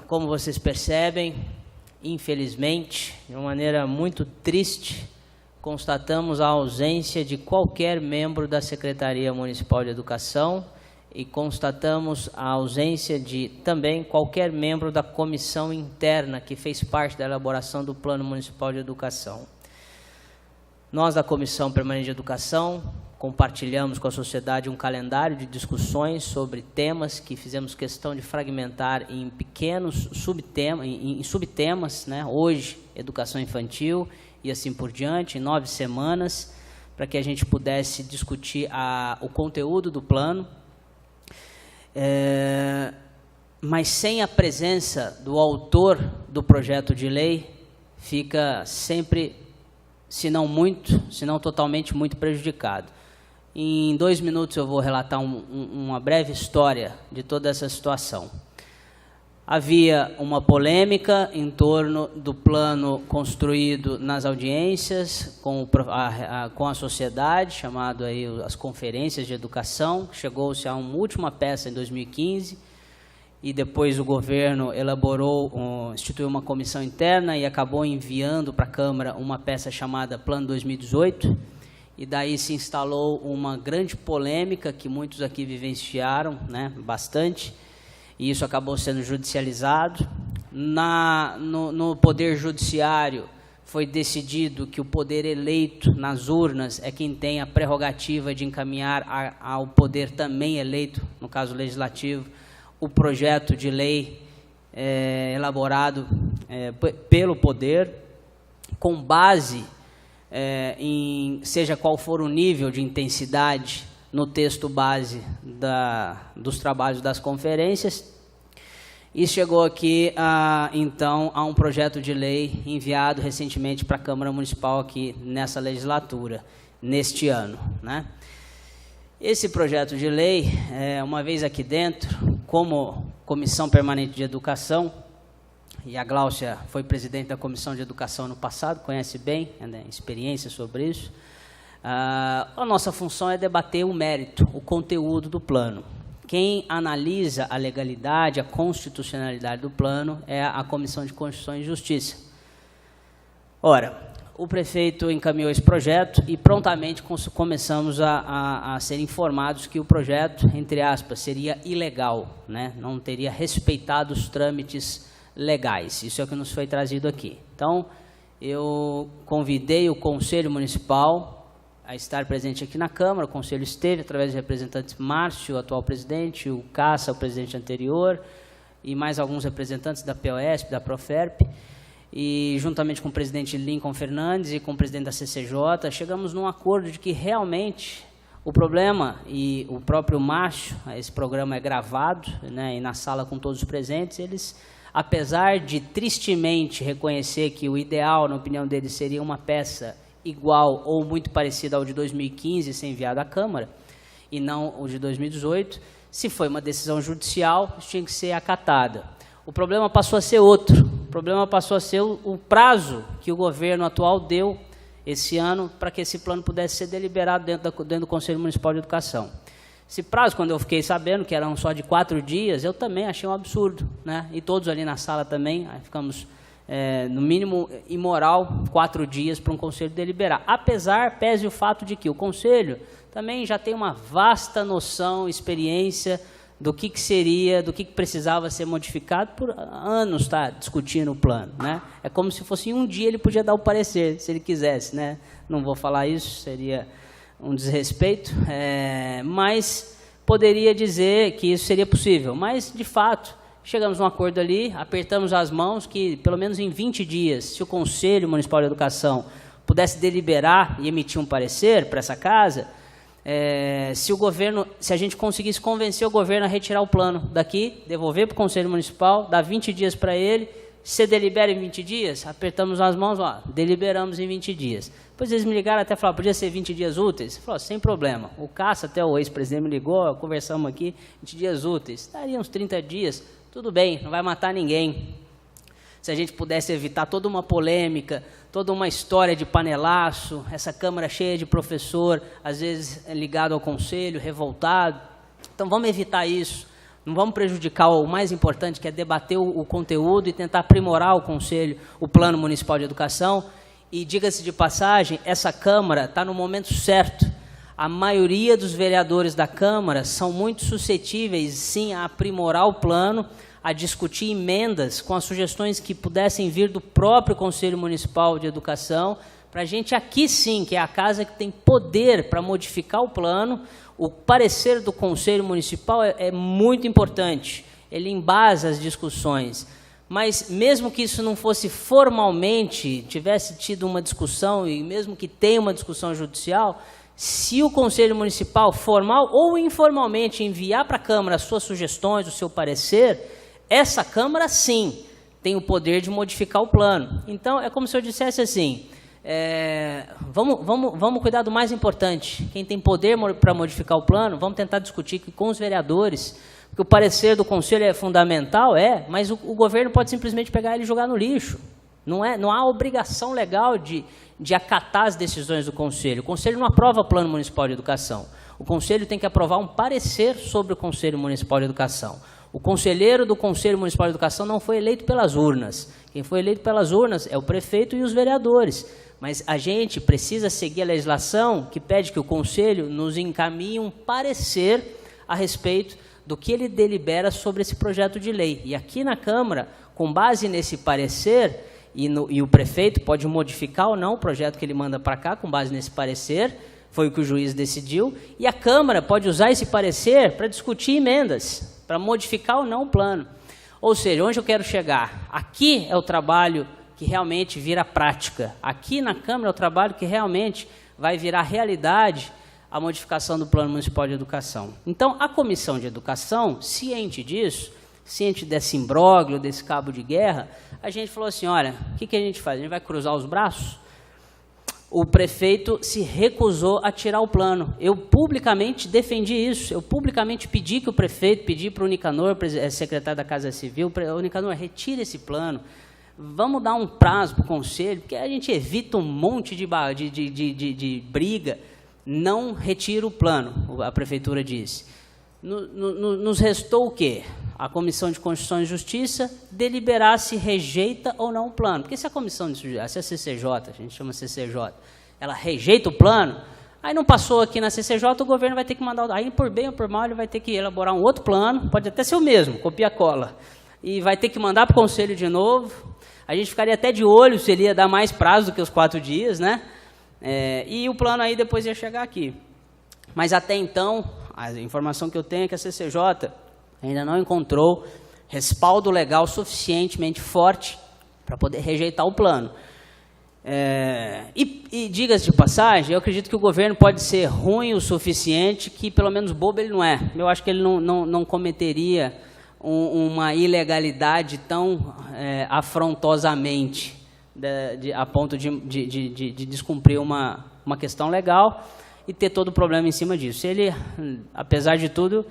como vocês percebem, infelizmente, de uma maneira muito triste, constatamos a ausência de qualquer membro da Secretaria Municipal de Educação e constatamos a ausência de também qualquer membro da comissão interna que fez parte da elaboração do Plano Municipal de Educação. Nós, da Comissão Permanente de Educação, compartilhamos com a sociedade um calendário de discussões sobre temas que fizemos questão de fragmentar em pequenos subtemas, né? Hoje, educação infantil e assim por diante, em 9 semanas, para que a gente pudesse discutir o conteúdo do plano, mas sem a presença do autor do projeto de lei, fica sempre, se não totalmente, muito prejudicado. Em 2 minutos eu vou relatar uma breve história de toda essa situação. Havia uma polêmica em torno do plano construído nas audiências com a sociedade, chamado aí as conferências de educação. Chegou-se a uma última peça em 2015 e depois o governo instituiu uma comissão interna e acabou enviando para a Câmara uma peça chamada Plano 2018. E daí se instalou uma grande polêmica que muitos aqui vivenciaram, né, bastante. E isso acabou sendo judicializado. No Poder Judiciário foi decidido que o poder eleito nas urnas é quem tem a prerrogativa de encaminhar ao poder também eleito, no caso legislativo, o projeto de lei elaborado pelo poder, com base em seja qual for o nível de intensidade no texto base dos trabalhos das conferências, e chegou aqui, então, a um projeto de lei enviado recentemente para a Câmara Municipal aqui nessa legislatura, neste ano, né? Esse projeto de lei, uma vez aqui dentro, como Comissão Permanente de Educação, e a Gláucia foi presidente da Comissão de Educação no passado, conhece bem, né, experiência sobre isso. A nossa função é debater o mérito, o conteúdo do plano. Quem analisa a legalidade, a constitucionalidade do plano é a Comissão de Constituição e Justiça. Ora, o prefeito encaminhou esse projeto e prontamente começamos a ser informados que o projeto, entre aspas, seria ilegal, né? Não teria respeitado os trâmites legais. Isso é o que nos foi trazido aqui. Então, eu convidei o Conselho Municipal a estar presente aqui na Câmara. O Conselho esteve, através dos representantes Márcio, o atual presidente, o Cassa, o presidente anterior, e mais alguns representantes da POSP, da Proferp, e juntamente com o presidente Lincoln Fernandes e com o presidente da CCJ, chegamos num acordo de que realmente o problema, e o próprio Márcio, esse programa é gravado, né, e na sala com todos os presentes, eles, apesar de tristemente reconhecer que o ideal, na opinião deles, seria uma peça igual ou muito parecida ao de 2015 ser enviado à Câmara, e não o de 2018, se foi uma decisão judicial, isso tinha que ser acatada. O problema passou a ser outro. O problema passou a ser o prazo que o governo atual deu esse ano para que esse plano pudesse ser deliberado dentro do Conselho Municipal de Educação. Esse prazo, quando eu fiquei sabendo que eram só de 4 dias, eu também achei um absurdo, né? E todos ali na sala também, aí ficamos, no mínimo, imoral, 4 dias para um conselho deliberar. Pese o fato de que o conselho também já tem uma vasta noção, experiência do que seria, do que precisava ser modificado, por anos está discutindo o plano, né? É como se fosse em um dia ele podia dar o parecer, se ele quisesse, né? Não vou falar isso, seria um desrespeito, mas poderia dizer que isso seria possível. Mas, de fato, chegamos a um acordo ali, apertamos as mãos que, pelo menos em 20 dias, se o Conselho Municipal de Educação pudesse deliberar e emitir um parecer para essa casa, se a gente conseguisse convencer o governo a retirar o plano daqui, devolver para o Conselho Municipal, dar 20 dias para ele, se delibera em 20 dias, apertamos as mãos, ó, deliberamos em 20 dias. Depois eles me ligaram até falaram, podia ser 20 dias úteis? Falou, sem problema. O Cassa, até o ex-presidente me ligou, conversamos aqui, 20 dias úteis. Daria uns 30 dias, tudo bem, não vai matar ninguém. Se a gente pudesse evitar toda uma polêmica, toda uma história de panelaço, essa Câmara cheia de professor, às vezes ligado ao Conselho, revoltado. Então, vamos evitar isso. Não vamos prejudicar o mais importante, que é debater o conteúdo e tentar aprimorar o Conselho, o Plano Municipal de Educação. E, diga-se de passagem, essa Câmara está no momento certo. A maioria dos vereadores da Câmara são muito suscetíveis, sim, a aprimorar o plano, a discutir emendas com as sugestões que pudessem vir do próprio Conselho Municipal de Educação, para a gente aqui sim, que é a casa que tem poder para modificar o plano. O parecer do Conselho Municipal é muito importante, ele embasa as discussões, mas mesmo que isso não fosse formalmente, tivesse tido uma discussão, e mesmo que tenha uma discussão judicial, se o Conselho Municipal, formal ou informalmente, enviar para a Câmara as suas sugestões, o seu parecer, essa Câmara, sim, tem o poder de modificar o plano. Então, é como se eu dissesse assim, vamos cuidar do mais importante. Quem tem poder para modificar o plano, vamos tentar discutir com os vereadores, porque o parecer do Conselho é fundamental, mas o governo pode simplesmente pegar ele e jogar no lixo. Não há obrigação legal de acatar as decisões do Conselho. O Conselho não aprova o Plano Municipal de Educação. O Conselho tem que aprovar um parecer sobre o Conselho Municipal de Educação. O conselheiro do Conselho Municipal de Educação não foi eleito pelas urnas. Quem foi eleito pelas urnas é o prefeito e os vereadores. Mas a gente precisa seguir a legislação que pede que o Conselho nos encaminhe um parecer a respeito do que ele delibera sobre esse projeto de lei. E aqui na Câmara, com base nesse parecer, e o prefeito pode modificar ou não o projeto que ele manda para cá, com base nesse parecer, foi o que o juiz decidiu, e a Câmara pode usar esse parecer para discutir emendas, para modificar ou não o plano. Ou seja, onde eu quero chegar? Aqui é o trabalho que realmente vira prática. Aqui na Câmara é o trabalho que realmente vai virar realidade a modificação do Plano Municipal de Educação. Então, a Comissão de Educação, ciente disso, ciente desse imbróglio, desse cabo de guerra, a gente falou assim, olha, o que a gente faz? A gente vai cruzar os braços? O prefeito se recusou a tirar o plano. Eu publicamente defendi isso, eu publicamente pedi que o prefeito, pedi para o Nicanor, secretário da Casa Civil, o Nicanor, retire esse plano, vamos dar um prazo para o Conselho, porque a gente evita um monte de briga, não retira o plano, a Prefeitura disse. Nos restou o quê? A Comissão de Constituição e Justiça deliberar se rejeita ou não o plano. Porque se a Comissão de Justiça, se a CCJ, a gente chama CCJ, ela rejeita o plano, aí não passou aqui na CCJ, o governo vai ter que mandar, aí por bem ou por mal, ele vai ter que elaborar um outro plano, pode até ser o mesmo, copia-cola, e vai ter que mandar para o Conselho de novo. A gente ficaria até de olho se ele ia dar mais prazo do que os 4 dias, né? E o plano aí depois ia chegar aqui. Mas até então, a informação que eu tenho é que a CCJ ainda não encontrou respaldo legal suficientemente forte para poder rejeitar o plano. E diga-se de passagem, eu acredito que o governo pode ser ruim o suficiente que, pelo menos, bobo ele não é. Eu acho que ele não cometeria uma ilegalidade tão afrontosamente a ponto de descumprir uma questão legal e ter todo o problema em cima disso. Ele, apesar de tudo,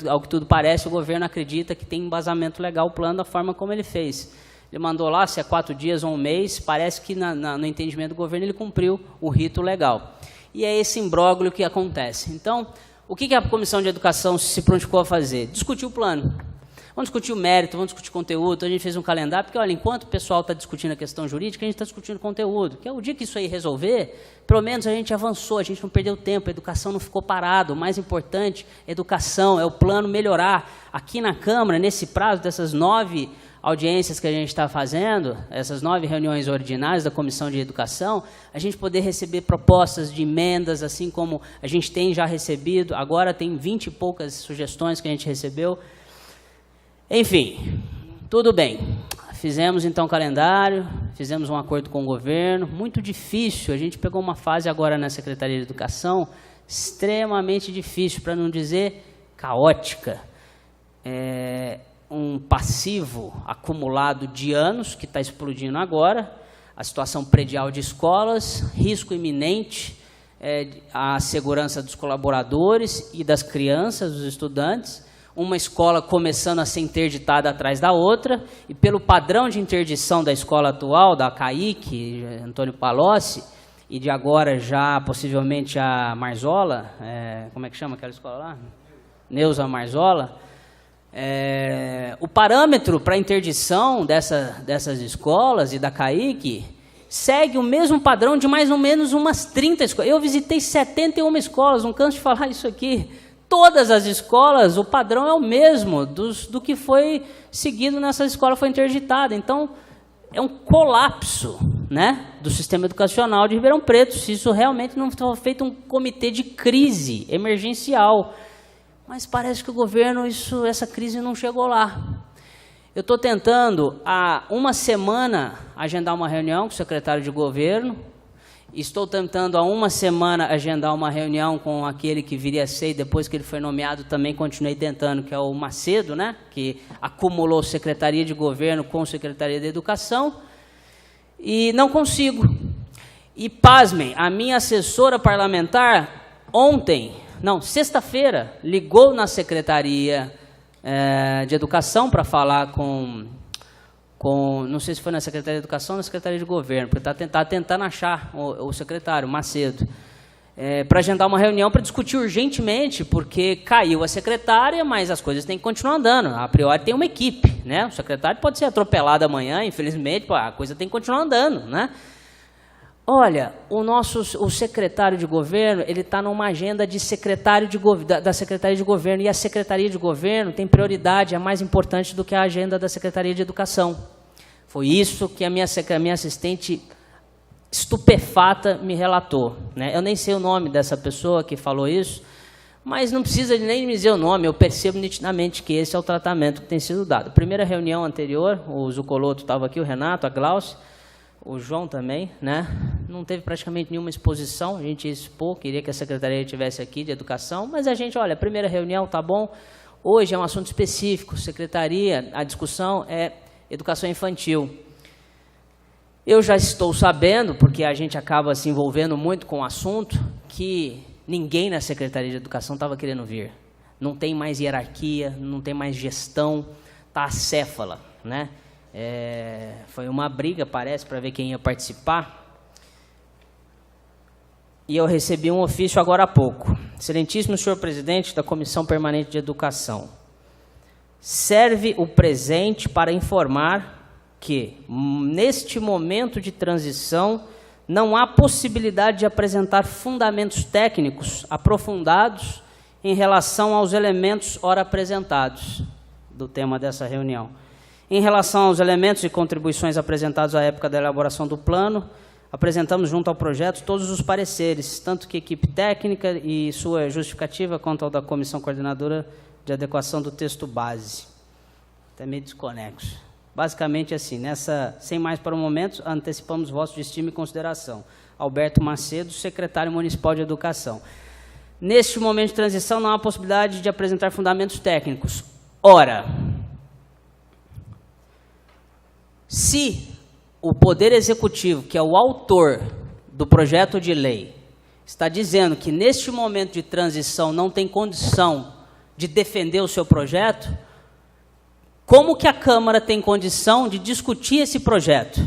ao que tudo parece, o governo acredita que tem embasamento legal o plano da forma como ele fez. Ele mandou lá, se é 4 dias ou 1 mês, parece que no entendimento do governo ele cumpriu o rito legal. E é esse imbróglio que acontece. Então, o que a Comissão de Educação se prontificou a fazer? Discutir o plano. Vamos discutir o mérito, vamos discutir conteúdo. A gente fez um calendário, porque, olha, enquanto o pessoal está discutindo a questão jurídica, a gente está discutindo conteúdo. Que é o dia que isso aí resolver, pelo menos a gente avançou, a gente não perdeu tempo, a educação não ficou parada. O mais importante é a educação, é o plano melhorar. Aqui na Câmara, nesse prazo dessas 9 audiências que a gente está fazendo, essas 9 reuniões ordinárias da Comissão de Educação, a gente poder receber propostas de emendas, assim como a gente tem já recebido, agora tem 20 e poucas sugestões que a gente recebeu. Enfim, tudo bem. Fizemos então o calendário, fizemos um acordo com o governo, muito difícil, a gente pegou uma fase agora na Secretaria de Educação, extremamente difícil, para não dizer caótica. Um passivo acumulado de anos, que está explodindo agora, a situação predial de escolas, risco iminente à segurança dos colaboradores e das crianças, dos estudantes, uma escola começando a ser interditada atrás da outra, e pelo padrão de interdição da escola atual, da CAIC, Antônio Palocci, e de agora já possivelmente a Marzola, como é que chama aquela escola lá? Neuza Marzola, O parâmetro para interdição dessas escolas e da CAIC segue o mesmo padrão de mais ou menos umas 30 escolas. Eu visitei 71 escolas, não canso de falar isso aqui. Todas as escolas, o padrão é o mesmo do que foi seguido nessa escola, foi interditada. Então, é um colapso, né, do sistema educacional de Ribeirão Preto, se isso realmente não for feito um comitê de crise emergencial. Mas parece que o governo, essa crise não chegou lá. Eu estou tentando, há uma semana, agendar uma reunião com o secretário de governo. Estou tentando, há uma semana, agendar uma reunião com aquele que viria a ser, e depois que ele foi nomeado, também continuei tentando, que é o Macedo, né, que acumulou Secretaria de Governo com Secretaria de Educação, e não consigo. E, pasmem, a minha assessora parlamentar, sexta-feira, ligou na Secretaria de Educação para falar não sei se foi na Secretaria de Educação ou na Secretaria de Governo, porque está tentando achar o secretário, Macedo, para agendar uma reunião para discutir urgentemente, porque caiu a secretária, mas as coisas têm que continuar andando. A priori tem uma equipe, né? O secretário pode ser atropelado amanhã, infelizmente, a coisa tem que continuar andando, né? Olha, o secretário de governo, ele está numa agenda de da Secretaria de Governo, e a Secretaria de Governo tem prioridade, é mais importante do que a agenda da Secretaria de Educação. Foi isso que a minha assistente estupefata me relatou, né? Eu nem sei o nome dessa pessoa que falou isso, mas não precisa nem me dizer o nome, eu percebo nitidamente que esse é o tratamento que tem sido dado. Primeira reunião anterior, o Zucoloto estava aqui, o Renato, a Glaucia, o João também, né? Não teve praticamente nenhuma exposição, a gente ia expor, queria que a Secretaria estivesse aqui de Educação, mas a gente, olha, a primeira reunião tá bom, hoje é um assunto específico, Secretaria, a discussão é Educação Infantil. Eu já estou sabendo, porque a gente acaba se envolvendo muito com o assunto, que ninguém na Secretaria de Educação estava querendo vir. Não tem mais hierarquia, não tem mais gestão, está acéfala, né? Foi uma briga, parece, para ver quem ia participar. E eu recebi um ofício agora há pouco. Excelentíssimo senhor presidente da Comissão Permanente de Educação, serve o presente para informar que, neste momento de transição, não há possibilidade de apresentar fundamentos técnicos aprofundados em relação aos elementos ora apresentados do tema dessa reunião. Em relação aos elementos e contribuições apresentados à época da elaboração do plano, apresentamos junto ao projeto todos os pareceres, tanto que equipe técnica e sua justificativa, quanto ao da Comissão Coordenadora de Adequação do Texto Base. Até meio desconexo. Basicamente assim, sem mais para o momento, antecipamos votos de estima e consideração. Alberto Macedo, secretário municipal de Educação. Neste momento de transição, não há possibilidade de apresentar fundamentos técnicos. Ora, se o Poder Executivo, que é o autor do projeto de lei, está dizendo que neste momento de transição não tem condição de defender o seu projeto, como que a Câmara tem condição de discutir esse projeto?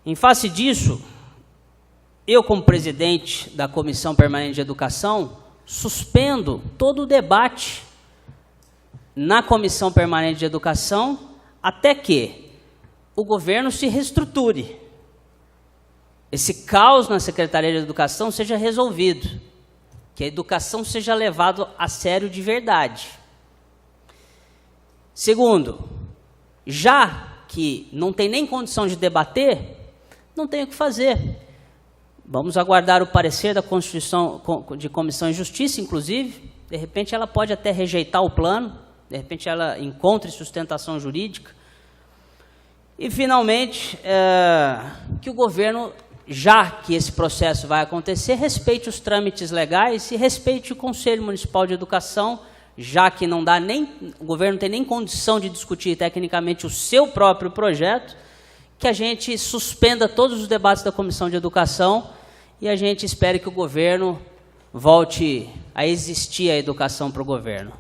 Em face disso, eu, como presidente da Comissão Permanente de Educação, suspendo todo o debate na Comissão Permanente de Educação até que o governo se reestruture, esse caos na Secretaria de Educação seja resolvido, que a educação seja levada a sério de verdade. Segundo, já que não tem nem condição de debater, não tem o que fazer. Vamos aguardar o parecer da Constituição de Comissão de Justiça, inclusive, de repente ela pode até rejeitar o plano, de repente ela encontre sustentação jurídica. E, finalmente, que o governo, já que esse processo vai acontecer, respeite os trâmites legais e respeite o Conselho Municipal de Educação, já que o governo não tem nem condição de discutir tecnicamente o seu próprio projeto, que a gente suspenda todos os debates da Comissão de Educação e a gente espere que o governo volte a existir a educação para o governo.